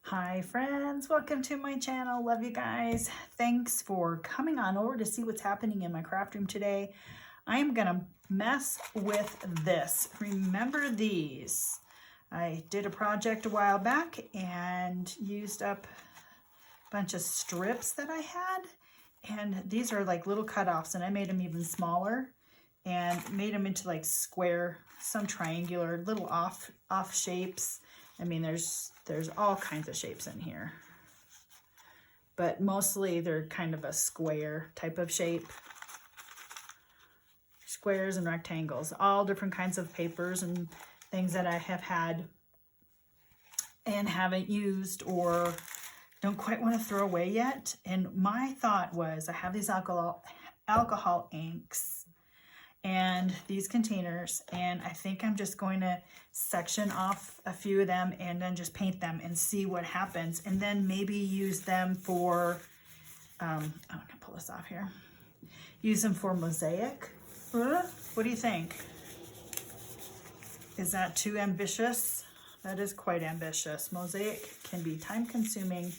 Hi friends, welcome to my channel. Love you guys. Thanks for coming on over to see what's happening in my craft room today. I am gonna mess with this. Remember these? I did a project a while back and used up a bunch of strips that I had, and these are like little cutoffs, and I made them even smaller and made them into like square, some triangular, little off shapes. I mean, there's all kinds of shapes in here, but mostly they're kind of a square type of shape. Squares and rectangles, all different kinds of papers and things that I have had and haven't used or don't quite want to throw away yet. And my thought was, I have these alcohol inks and these containers, and I think I'm just going to section off a few of them and then just paint them and see what happens, and then maybe use them for I'm gonna pull this off here, use them for Mosaic. What do you think? Is that too ambitious? That is quite ambitious. Mosaic can be time consuming,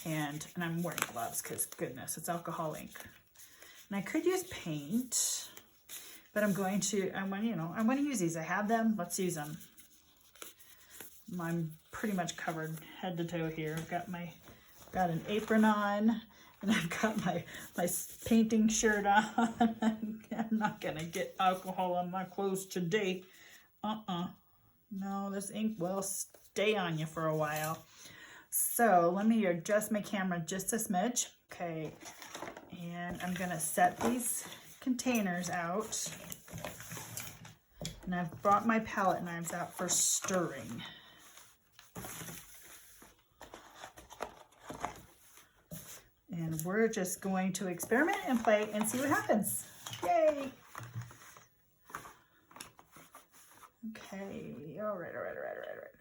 and I'm wearing gloves because goodness, it's alcohol ink. And I could use paint, but I want to use these. I have them. Let's use them. I'm pretty much covered head to toe here. I've got an apron on, and I've got my painting shirt on. I'm not gonna get alcohol on my clothes today. No, this ink will stay on you for a while. So let me adjust my camera just a smidge. Okay, and I'm gonna set these containers out, and I've brought my palette knives out for stirring. And we're just going to experiment and play and see what happens. Yay! Okay, all right.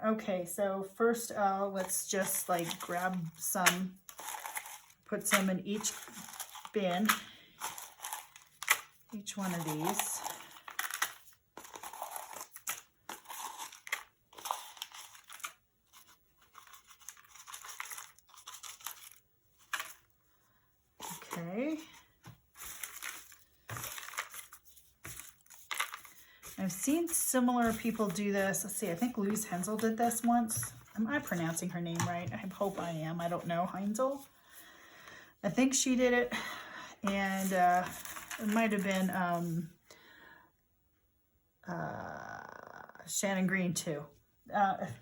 Okay, so first let's just like grab some, put some in each bin, each one of these. Okay. I've seen similar people do this. Let's see, I think Louise Hensel did this once. Am I pronouncing her name right? I hope I am. I don't know. Hensel. I think she did it, and it might have been Shannon Green too,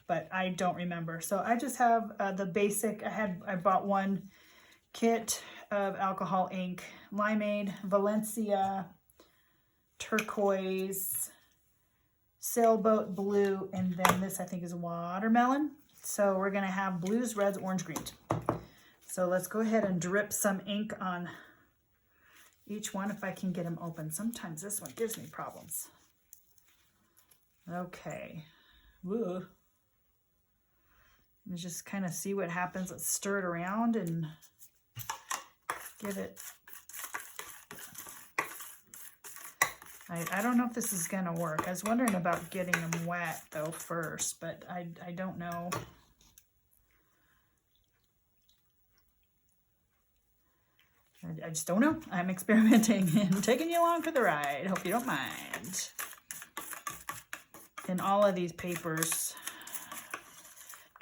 but I don't remember. So I just have the basic. I bought one kit of alcohol ink: limeade, Valencia, turquoise, sailboat blue, and then this I think is watermelon. So we're gonna have blues, reds, orange, green. So let's go ahead and drip some ink on each one if I can get them open. Sometimes this one gives me problems. Okay. Woo. And just kind of see what happens. Let's stir it around and give it. I don't know if this is gonna work. I was wondering about getting them wet though first, but I don't know. I just don't know. I'm experimenting and taking you along for the ride. Hope you don't mind. And all of these papers,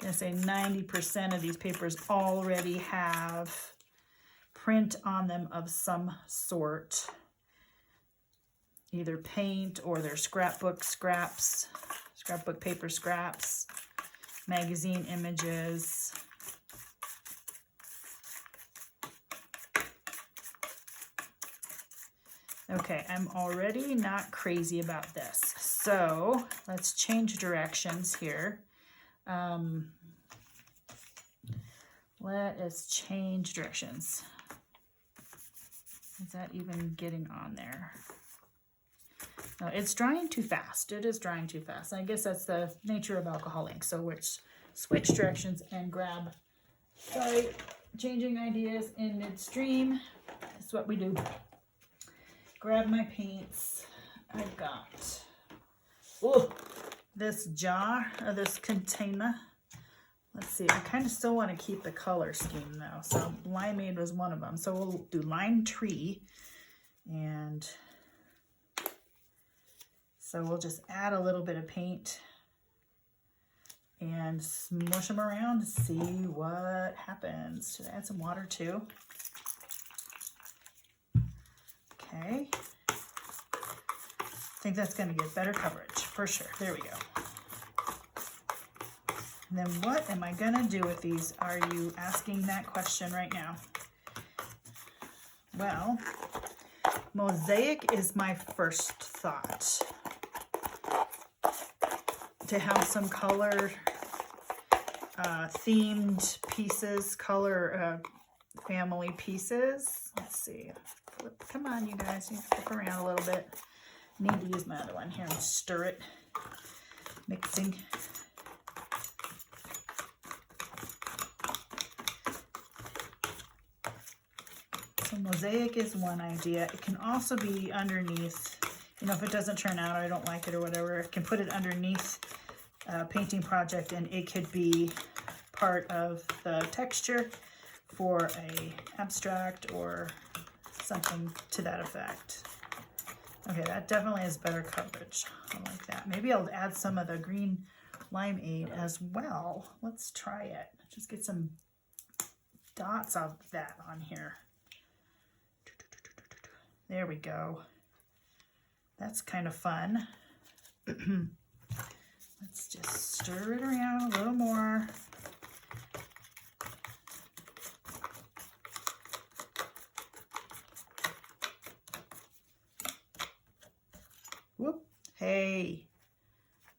I'm gonna say 90% of these papers already have print on them of some sort. Either paint or their scrapbook scraps, scrapbook paper scraps, magazine images. Okay, I'm already not crazy about this. So let's change directions here. Let us change directions. Is that even getting on there? No, it's drying too fast. It is drying too fast. I guess that's the nature of alcohol ink. So we'll switch directions and grab, sorry, changing ideas in midstream. That's what we do. Grab my paints. I've got this jar, or this container Let's see, I kind of still want to keep the color scheme though. So limeade was one of them. So we'll do lime tree. And so we'll just add a little bit of paint and smush them around to see what happens. Should I add some water too? Okay. I think that's going to get better coverage for sure. There we go. And then what am I going to do with these? Are you asking that question right now? Well, Mosaic is my first thought. To have some color themed pieces, color family pieces. Let's see. Come on, you guys. You flip around a little bit. I need to use my other one here and stir it. Mixing. So Mosaic is one idea. It can also be underneath. You know, if it doesn't turn out, or I don't like it or whatever, I can put it underneath a painting project, and it could be part of the texture for a abstract or something to that effect. Okay, that definitely has better coverage. I like that. Maybe I'll add some of the green limeade as well. Let's try it. Just get some dots of that on here. There we go. That's kind of fun. Let's just stir it around a little more. Whoop. Hey,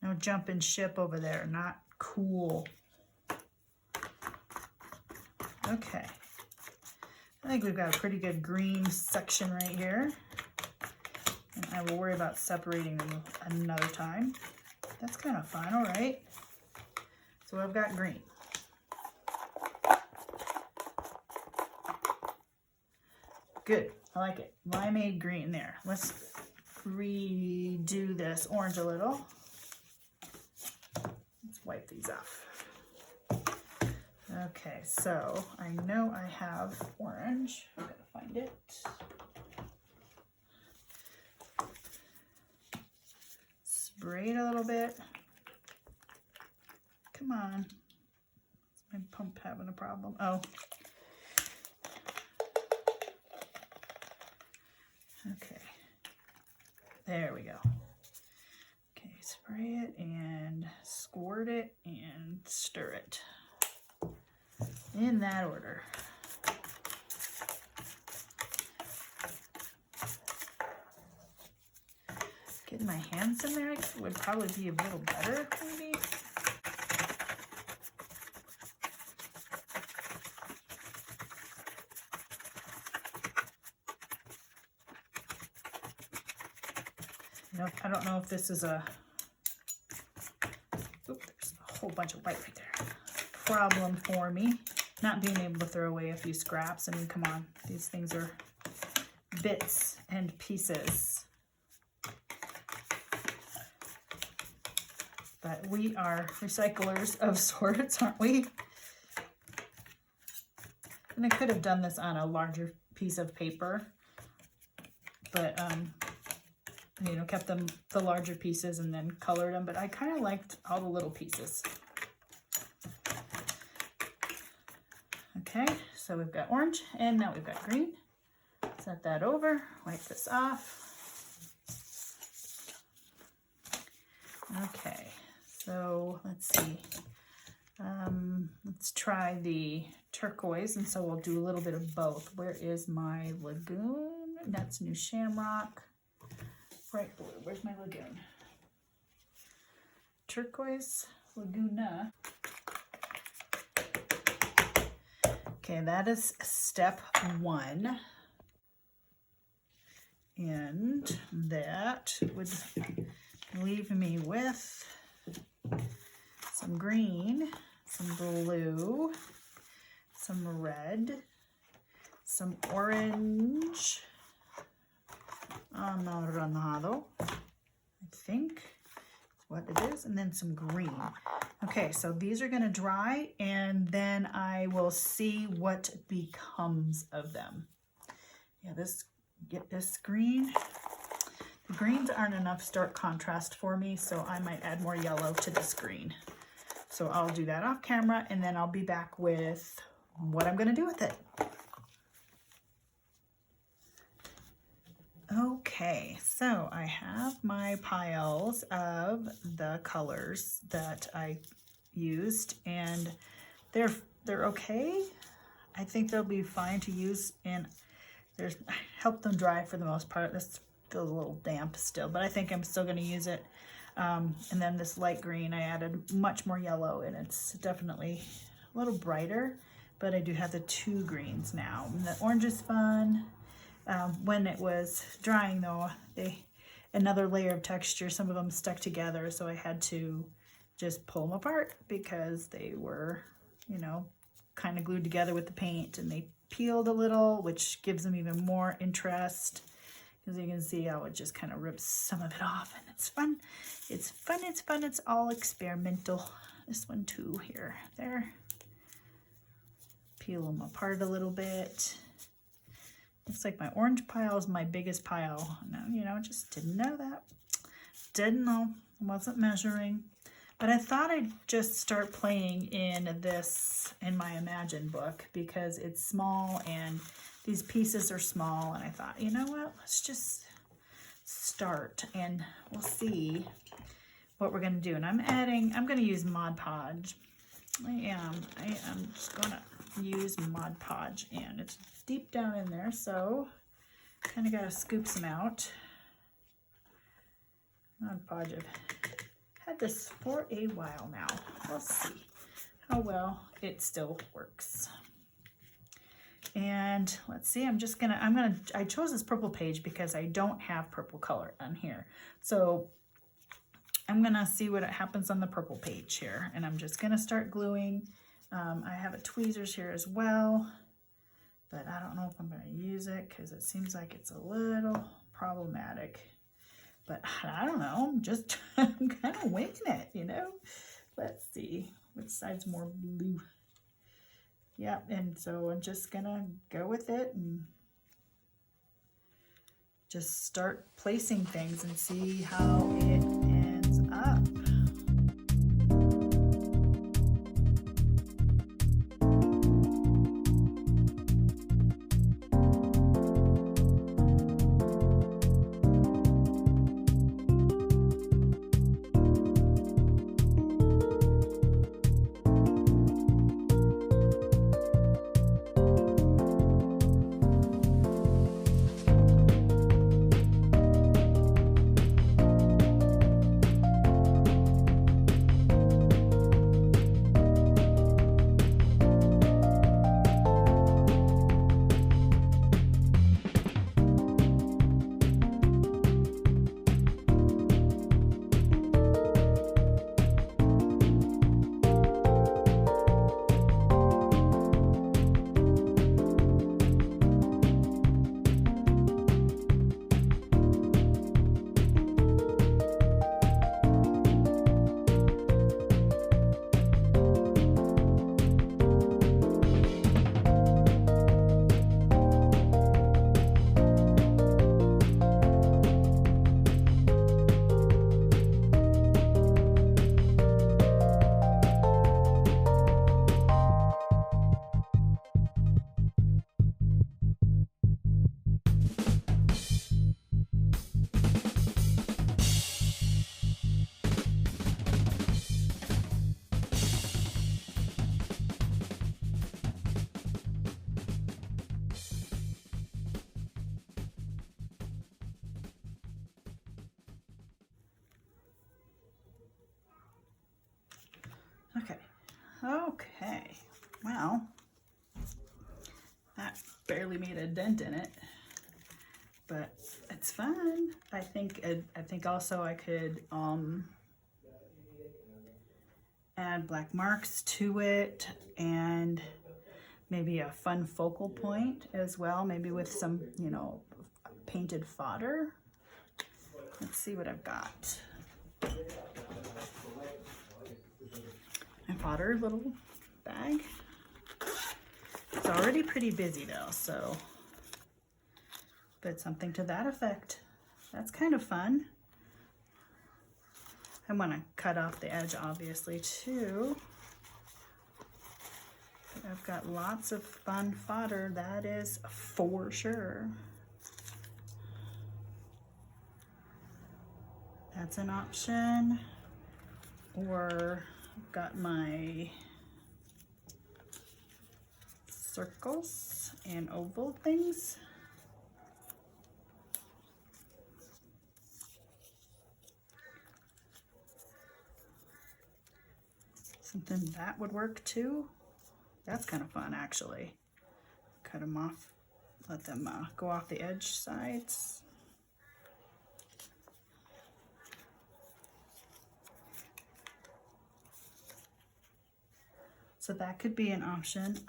no jumping ship over there. Not cool. Okay. I think we've got a pretty good green section right here. And I will worry about separating them another time. That's kind of fun, all right. So I've got green. Good, I like it. Limeade green there. Let's redo this orange a little. Let's wipe these off. Okay, so I know I have orange. I'm gonna find it. Spray it a little bit. Come on. Is my pump having a problem? Oh. Okay. There we go. Okay, spray it and squirt it and stir it. In that order. Getting my hands in there would probably be a little better, maybe. You know, I don't know if this is a, oops, there's a whole bunch of white right there. Problem for me. Not being able to throw away a few scraps. I mean, come on. These things are bits and pieces. But we are recyclers of sorts, aren't we? And I could have done this on a larger piece of paper. But, you know, kept them the larger pieces and then colored them. But I kind of liked all the little pieces. Okay, so we've got orange and now we've got green. Set that over, wipe this off. Okay, so let's see. Let's try the turquoise, and so we'll do a little bit of both. Where is my lagoon? That's New Shamrock. Bright blue, where's my lagoon? Turquoise, Laguna. Okay, that is step one. And that would leave me with some green, some blue, some red, some orange, anaranjado, I think is what it is, and then some green. Okay, so these are gonna dry, and then I will see what becomes of them. Yeah, get this green. The greens aren't enough stark contrast for me, so I might add more yellow to this green. So I'll do that off camera, and then I'll be back with what I'm gonna do with it. Okay, so I have my piles of the colors that I used, and they're okay. I think they'll be fine to use, and I helped them dry for the most part. This feels a little damp still, but I think I'm still going to use it. And then this light green, I added much more yellow, and it's definitely a little brighter, but I do have the two greens now. And the orange is fun. When it was drying though, another layer of texture, some of them stuck together, so I had to just pull them apart because they were, you know, kind of glued together with the paint, and they peeled a little, which gives them even more interest, because you can see how it just kind of rips some of it off, and it's fun. It's fun, it's fun, it's all experimental. This one too, here, there. Peel them apart a little bit. Looks like my orange pile is my biggest pile. No, you know, just didn't know that. Didn't know, wasn't measuring. But I thought I'd just start playing in my Imagine book, because it's small and these pieces are small, and I thought, you know what, let's just start and we'll see what we're gonna do. And I'm gonna use Mod Podge. I am just gonna use Mod Podge, and it's deep down in there, so kind of gotta scoop some out. Mod Podge, I've had this for a while now. We'll see how well it still works. And let's see, I chose this purple page because I don't have purple color on here. So I'm gonna see what happens on the purple page here, and I'm just gonna start gluing. I have a tweezers here as well, but I don't know if I'm gonna use it because it seems like it's a little problematic. But I don't know, I'm kind of winging it, you know? Let's see, which side's more blue? Yeah, and so I'm just gonna go with it and just start placing things and see how it ends up. Okay, well, that barely made a dent in it, but it's fun. I think also I could add black marks to it, and maybe a fun focal point as well, maybe with some, you know, painted fodder. Let's see what I've got. fodder little bag. It's already pretty busy though, so, but something to that effect. That's kind of fun. I want to cut off the edge obviously too. But I've got lots of fun fodder, that is for sure. That's an option. Or I've got my circles and oval things. Something that would work too. That's kind of fun actually. Cut them off, let them go off the edge sides. So that could be an option.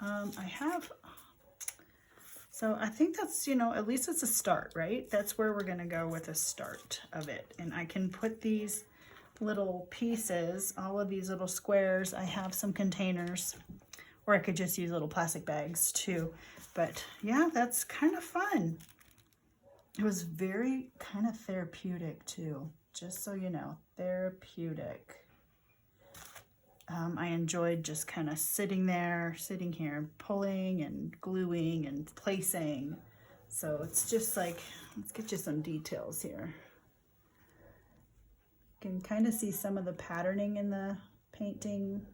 So I think that's, you know, at least it's a start, right? That's where we're gonna go with a start of it. And I can put these little pieces, all of these little squares. I have some containers, or I could just use little plastic bags too. But yeah, that's kind of fun. It was very kind of therapeutic too, just so you know, therapeutic. I enjoyed just kind of sitting here, pulling and gluing and placing. So it's just like, let's get you some details here. You can kind of see some of the patterning in the painting.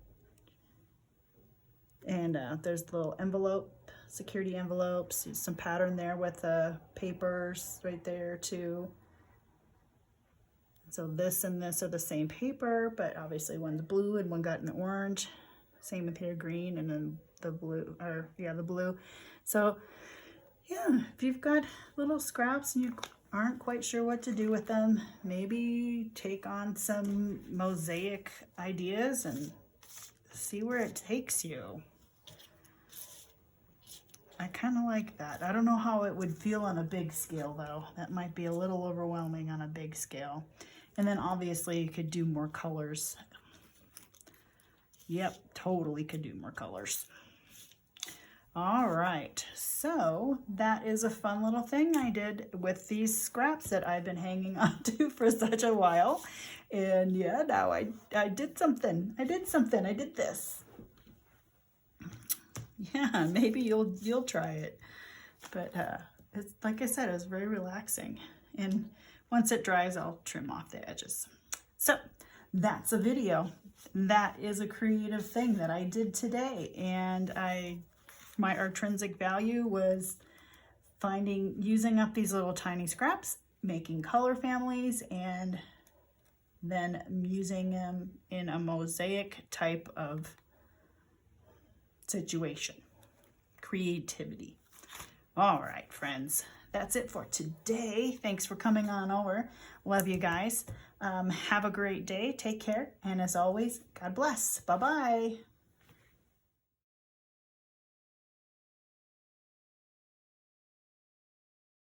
And there's the little envelope, security envelopes, some pattern there with the papers right there too. So this and this are the same paper, but obviously one's blue and one got an orange. Same with here, green, and then the blue, or yeah, the blue. So yeah, if you've got little scraps and you aren't quite sure what to do with them, maybe take on some mosaic ideas and see where it takes you. I kind of like that. I don't know how it would feel on a big scale though. That might be a little overwhelming on a big scale. And then obviously you could do more colors. Yep, totally could do more colors. All right, so that is a fun little thing I did with these scraps that I've been hanging on to for such a while. And yeah, now I did something. I did this. Yeah, maybe you'll try it. But it's like I said, it was very relaxing. And once it dries, I'll trim off the edges. So that's a video. That is a creative thing that I did today. And my intrinsic value was using up these little tiny scraps, making color families, and then using them in a mosaic type of situation. Creativity. All right, friends. That's it for today. Thanks for coming on over. Love you guys. Have a great day. Take care. And as always, God bless. Bye-bye.